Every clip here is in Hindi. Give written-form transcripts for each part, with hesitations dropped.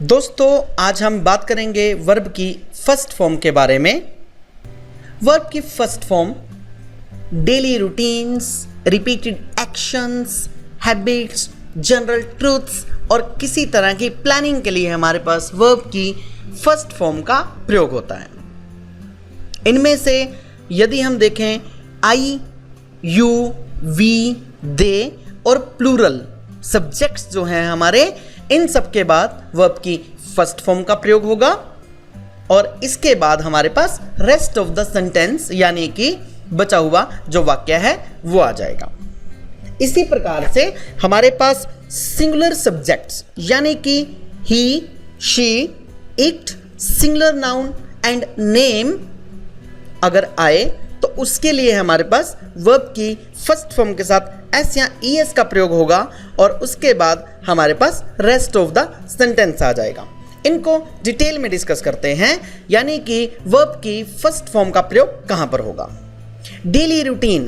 दोस्तों आज हम बात करेंगे वर्ब की फर्स्ट फॉर्म के बारे में। वर्ब की first form daily routines, repeated actions, habits, general truths और किसी तरह की प्लानिंग के लिए हमारे पास वर्ब की फर्स्ट फॉर्म का प्रयोग होता है। इनमें से यदि हम देखें आई, यू, वी, दे और प्लूरल सब्जेक्ट्स जो हैं हमारे, इन सब के बाद वर्ब की फर्स्ट फॉर्म का प्रयोग होगा और इसके बाद हमारे पास रेस्ट ऑफ द सेंटेंस यानी कि बचा हुआ जो वाक्य है वो आ जाएगा। इसी प्रकार से हमारे पास सिंगुलर सब्जेक्ट्स यानी कि he, she, it, singular noun and name अगर आए तो उसके लिए हमारे पास वर्ब की फर्स्ट फॉर्म के साथ एस या ईएस का प्रयोग होगा और उसके बाद हमारे पास रेस्ट ऑफ द सेंटेंस आ जाएगा। इनको डिटेल में डिस्कस करते हैं, यानी कि वर्ब की फर्स्ट फॉर्म का प्रयोग कहां पर होगा। Daily routine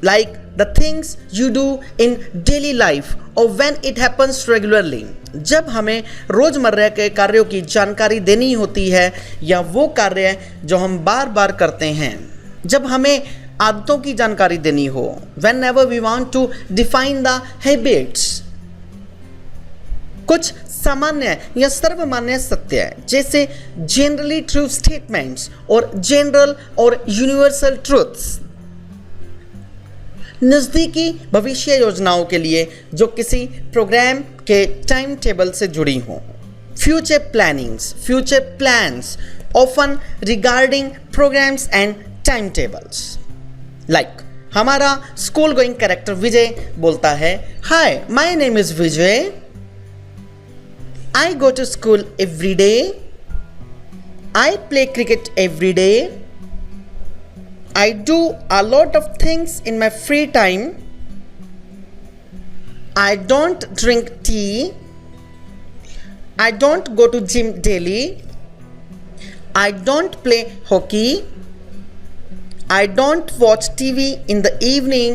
like the things you do in daily life और व्हेन इट हैपन्स रेगुलरली। जब हमें रोजमर्रा के कार्यों की जानकारी देनी होती है या वो कार्य जो हम बार बार करते हैं, जब हमें आदतों की जानकारी देनी हो, whenever we want to define the habits। कुछ सामान्य या सर्वमान्य सत्य है जैसे जनरली ट्रू स्टेटमेंट्स और जनरल और यूनिवर्सल ट्रूथ्स। नजदीकी भविष्य योजनाओं के लिए जो किसी प्रोग्राम के टाइम टेबल से जुड़ी हो। Future plannings, future plans often regarding programmes and time tables. Like हमारा स्कूल गोइंग कैरेक्टर विजय बोलता है, hi my name is Vijay, I go to school every day, I play cricket every day, I do a lot of things in my free time, I don't drink tea, I don't go to gym daily, I don't play hockey, I don't watch TV in the evening।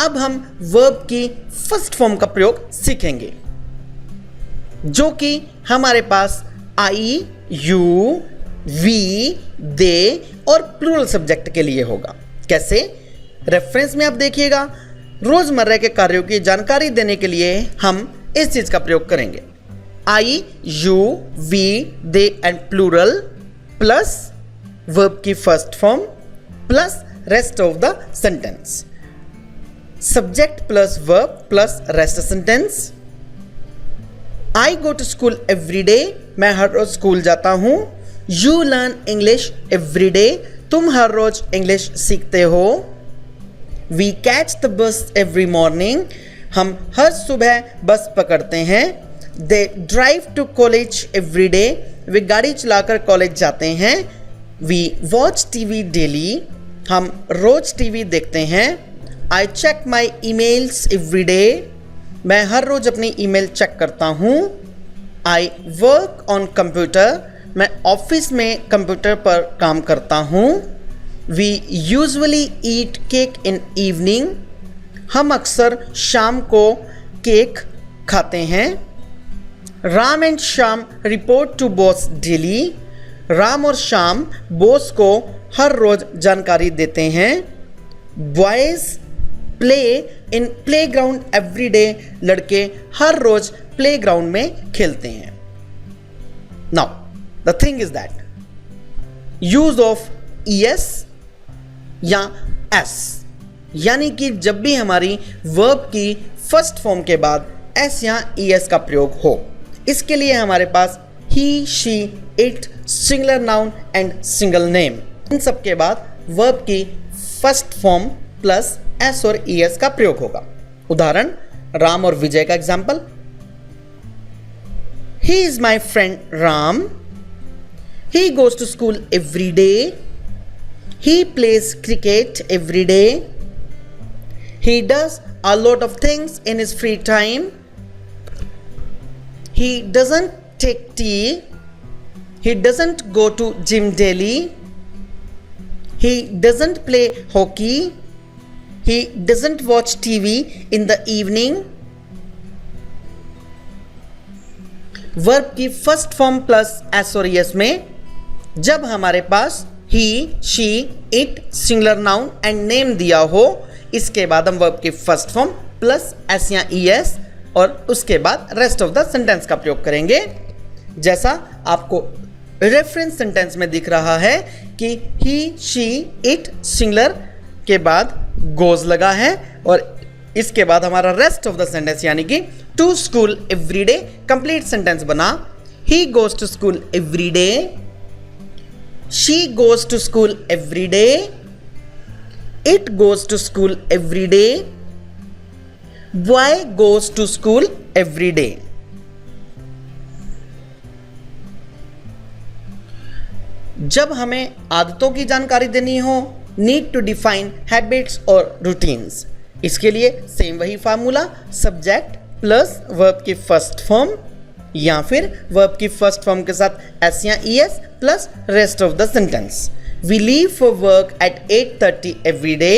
अब हम वर्ब की फर्स्ट फॉर्म का प्रयोग सीखेंगे जो कि हमारे पास आई, यू, वी, दे और प्लूरल सब्जेक्ट के लिए होगा। कैसे? रेफरेंस में आप देखिएगा, रोजमर्रा के कार्यों की जानकारी देने के लिए हम इस चीज का प्रयोग करेंगे। I, you, we, they and plural plus verb की first form plus rest of the sentence. Subject plus verb plus rest sentence. I go to school every day, मैं हर रोज स्कूल जाता हूं। You learn English every day, तुम हर रोज इंग्लिश सीखते हो। We catch the bus every morning, हम हर सुबह बस पकड़ते हैं। They drive to college every day, वे गाड़ी चलाकर कॉलेज जाते हैं। वी वॉच टीवी डेली, हम रोज टीवी देखते हैं। I check my emails every day, मैं हर रोज अपनी ईमेल चेक करता हूँ। आई वर्क ऑन कंप्यूटर, मैं ऑफिस में कंप्यूटर पर काम करता हूँ। We usually eat cake in evening, हम अक्सर शाम को केक खाते हैं। Ram and Shyam report to boss daily, Ram और श्याम बॉस को हर रोज जानकारी देते हैं। Boys play in playground every day, लड़के हर रोज प्लेग्राउंड में खेलते हैं। Now the thing is that use of ES या एस, यानी कि जब भी हमारी वर्ब की फर्स्ट फॉर्म के बाद एस या ईएस का प्रयोग हो, इसके लिए हमारे पास he, she, it, singular noun and single name, इन सब के बाद वर्ब की फर्स्ट फॉर्म प्लस एस और ईएस का प्रयोग होगा। उदाहरण राम और विजय का example, he is my friend Ram, he goes to school every day, he plays cricket every day, he does a lot of things in his free time, he doesn't take tea, he doesn't go to gym daily, he doesn't play hockey, he doesn't watch TV in the evening, verb की फर्स्ट फॉर्म प्लस एस और एस में जब हमारे पास he, she, it, singular noun and name दिया हो, इसके बाद हम वर्ब की फर्स्ट फॉर्म प्लस एस या ई एस और उसके बाद रेस्ट ऑफ द सेंटेंस का प्रयोग करेंगे। जैसा आपको रेफरेंस सेंटेंस में दिख रहा है कि ही, शी, इट, सिंगुलर के बाद गोज लगा है और इसके बाद हमारा रेस्ट ऑफ द सेंटेंस यानी कि to school every day complete sentence बना। He goes to school every day, she goes to school every day, it goes to school every day, boy goes to school every day. जब हमें आदतों की जानकारी देनी हो, नीड टू डिफाइन हैबिट्स और रूटीन्स, इसके लिए सेम वही फार्मूला, सब्जेक्ट प्लस वर्ब की फर्स्ट फॉर्म या फिर वर्ब की फर्स्ट फॉर्म के साथ एस या E S plus rest of the sentence. We leave for work at 8:30 every day.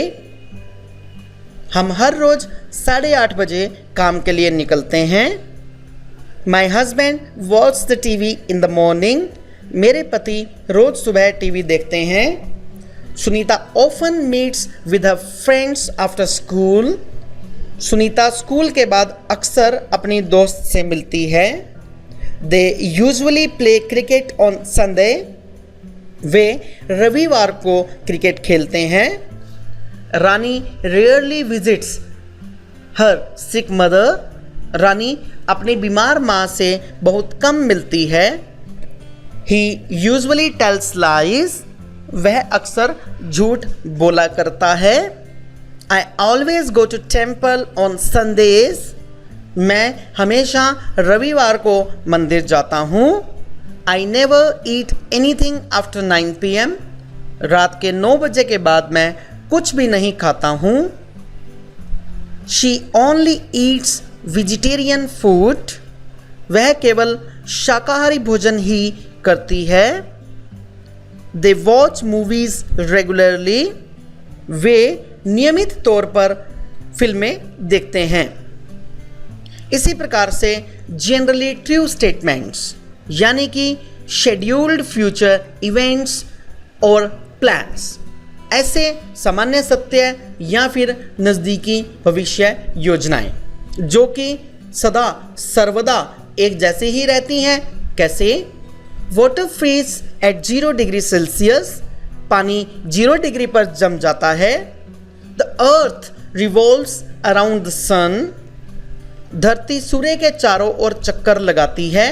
हम हर रोज 8:30 बजे काम के लिए निकलते हैं। My husband watch the TV in the morning. मेरे पति रोज सुबह टीवी देखते हैं। Sunita often meets with her friends after school. Sunita school के बाद अक्सर अपनी दोस्त से मिलती है। They usually play cricket on Sunday. वे रविवार को क्रिकेट खेलते हैं। Rani rarely visits her sick mother. Rani अपनी बीमार माँ से बहुत कम मिलती है। He usually tells lies. वह अक्सर झूठ बोला करता है। I always go to temple on Sundays. मैं हमेशा रविवार को मंदिर जाता हूँ। I never eat anything after 9 PM। रात के 9 बजे के बाद मैं कुछ भी नहीं खाता हूँ। She only eats vegetarian food. वह केवल शाकाहारी भोजन ही करती है। They watch movies regularly. वे नियमित तौर पर फिल्में देखते हैं। इसी प्रकार से जनरली ट्रू स्टेटमेंट्स यानी कि शेड्यूल्ड फ्यूचर इवेंट्स और प्लान्स, ऐसे सामान्य सत्य या फिर नज़दीकी भविष्य योजनाएं जो कि सदा सर्वदा एक जैसी ही रहती हैं। कैसे? Water freeze at 0 degree Celsius. पानी 0 डिग्री पर जम जाता है। The earth revolves around the sun. धरती सूर्य के चारों ओर चक्कर लगाती है।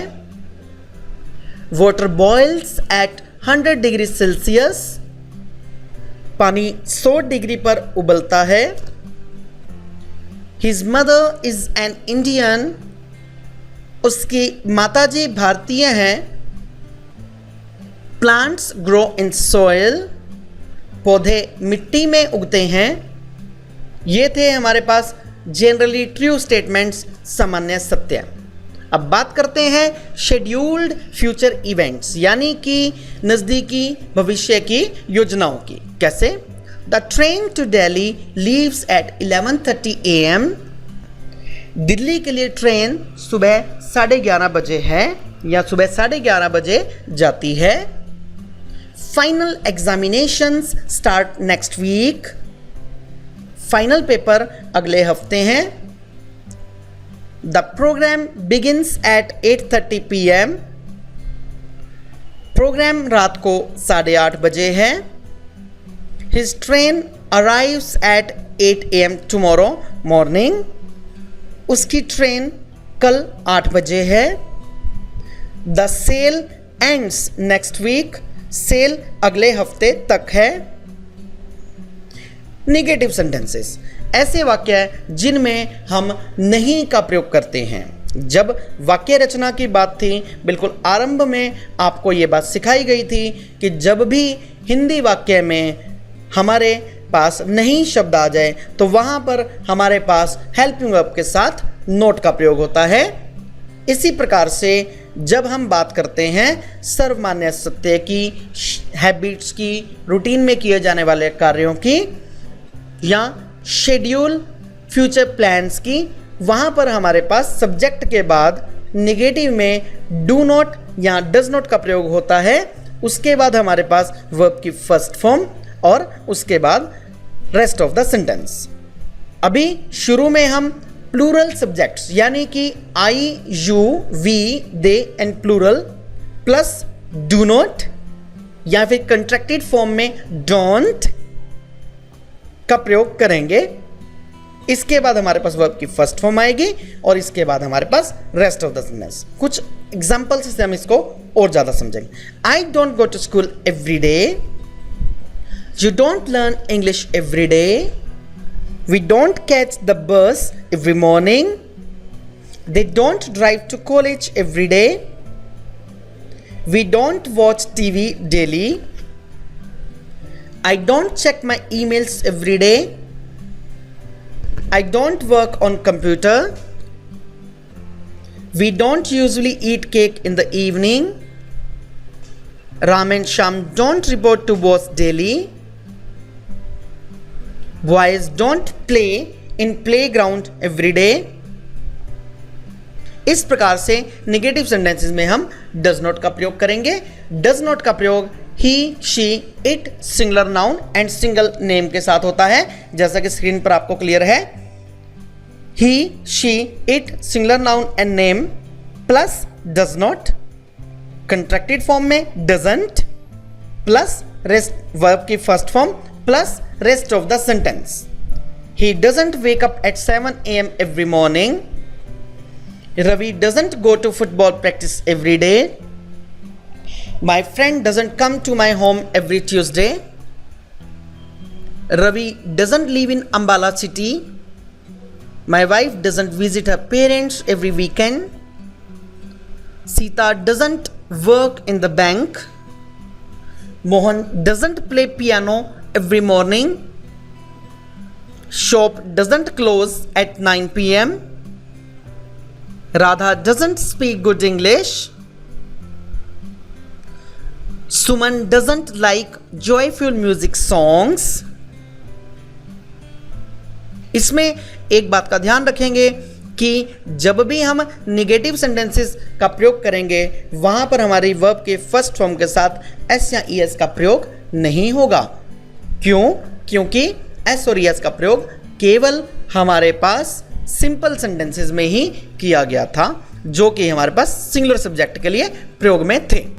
Water boils at 100 degree Celsius. पानी 100 डिग्री पर उबलता है। His mother is an Indian. उसकी माताजी भारतीय हैं। Plants grow in soil. पौधे मिट्टी में उगते हैं। ये थे हमारे पास जनरली ट्रू स्टेटमेंट्स, सामान्य सत्य। अब बात करते हैं शेड्यूल्ड फ्यूचर इवेंट्स यानी कि नज़दीकी भविष्य की योजनाओं की। कैसे? The train to Delhi leaves at 11:30 AM। Delhi के लिए ट्रेन सुबह 11:30 बजे है या सुबह 11:30 बजे जाती है। Final examinations start next week. Final paper अगले हफ्ते हैं। The programme begins at 8:30 PM। Programme रात को 8:30 बजे है। His train arrives at 8 AM tomorrow morning. उसकी ट्रेन कल 8 बजे है। The sale ends next week. Sale अगले हफ्ते तक है। नेगेटिव सेंटेंसेस ऐसे वाक्य जिनमें हम नहीं का प्रयोग करते हैं। जब वाक्य रचना की बात थी, बिल्कुल आरंभ में आपको ये बात सिखाई गई थी कि जब भी हिंदी वाक्य में हमारे पास नहीं शब्द आ जाए तो वहाँ पर हमारे पास हेल्पिंग वर्ब के साथ नोट का प्रयोग होता है। इसी प्रकार से जब हम बात करते हैं सर्वमान्य सत्य की, हैबिट्स की, रूटीन में किए जाने वाले कार्यों की या शेड्यूल फ्यूचर प्लान्स की, वहाँ पर हमारे पास सब्जेक्ट के बाद निगेटिव में डू नॉट या डज नॉट का प्रयोग होता है, उसके बाद हमारे पास वर्ब की फर्स्ट फॉर्म और उसके बाद रेस्ट ऑफ द सेंटेंस। अभी शुरू में हम प्लूरल सब्जेक्ट्स यानी कि I, you, we, they and plural plus do not या फिर कंट्रैक्टेड फॉर्म में डोंट का प्रयोग करेंगे। इसके बाद हमारे पास वर्ब की फर्स्ट फॉर्म आएगी और इसके बाद हमारे पास रेस्ट ऑफ द सेंटेंस। कुछ एग्जांपल्स से हम इसको और ज्यादा समझेंगे। I don't go to school every day, you don't learn English every day, we don't catch the bus every morning, they don't drive to college every day, we don't watch TV daily, I don't check my emails every day, I don't work on computer, we don't usually eat cake in the evening, Ram and Sham don't report to boss daily, boys don't play in playground every day। इस प्रकार से नेगेटिव सेंटेंसेस में हम डज नॉट का प्रयोग करेंगे। डज नॉट का प्रयोग he, she, it singular noun and single name के साथ होता है, जैसा कि स्क्रीन पर आपको क्लियर है। He, she, it singular noun and name plus does not, contracted form में डजंट प्लस रेस्ट वर्ब की first form plus rest of the sentence. He doesn't wake up at 7 AM every morning, Ravi doesn't go to football practice every day, my friend doesn't come to my home every Tuesday, Ravi doesn't live in Ambala city, my wife doesn't visit her parents every weekend, Sita doesn't work in the bank, Mohan doesn't play piano every morning, shop doesn't close at 9 PM, Radha doesn't speak good English, Suman doesn't like joyful music songs। इसमें एक बात का ध्यान रखेंगे कि जब भी हम निगेटिव सेंटेंसेस का प्रयोग करेंगे वहां पर हमारी वर्ब के फर्स्ट फॉर्म के साथ एस या ईएस का प्रयोग नहीं होगा। क्यों? क्योंकि एस और ईएस का प्रयोग केवल हमारे पास सिंपल सेंटेंसेस में ही किया गया था, जो कि हमारे पास सिंगुलर सब्जेक्ट के लिए प्रयोग में थे।